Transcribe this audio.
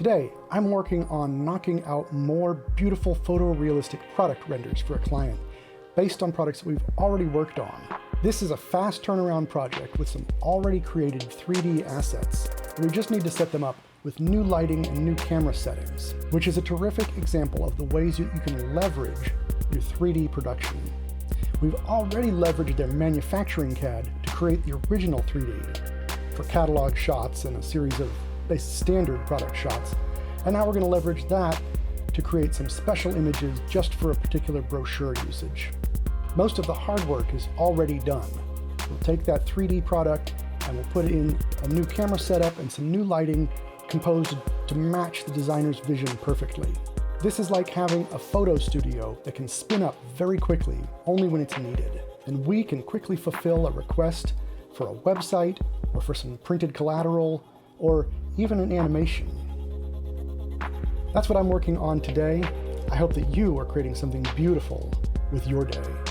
Today, I'm working on knocking out more beautiful photorealistic product renders for a client based on products that we've already worked on. This is a fast turnaround project with some already created 3D assets. We just need to set them up with new lighting and new camera settings, which is a terrific example of the ways you can leverage your 3D production. We've already leveraged their manufacturing CAD to create the original 3D for catalog shots and a series of standard product shots. And now we're going to leverage that to create some special images just for a particular brochure usage. Most of the hard work is already done. We'll take that 3D product and we'll put in a new camera setup and some new lighting composed to match the designer's vision perfectly. This is like having a photo studio that can spin up very quickly, only when it's needed. And we can quickly fulfill a request for a website or for some printed collateral or even an animation. That's what I'm working on today. I hope that you are creating something beautiful with your day.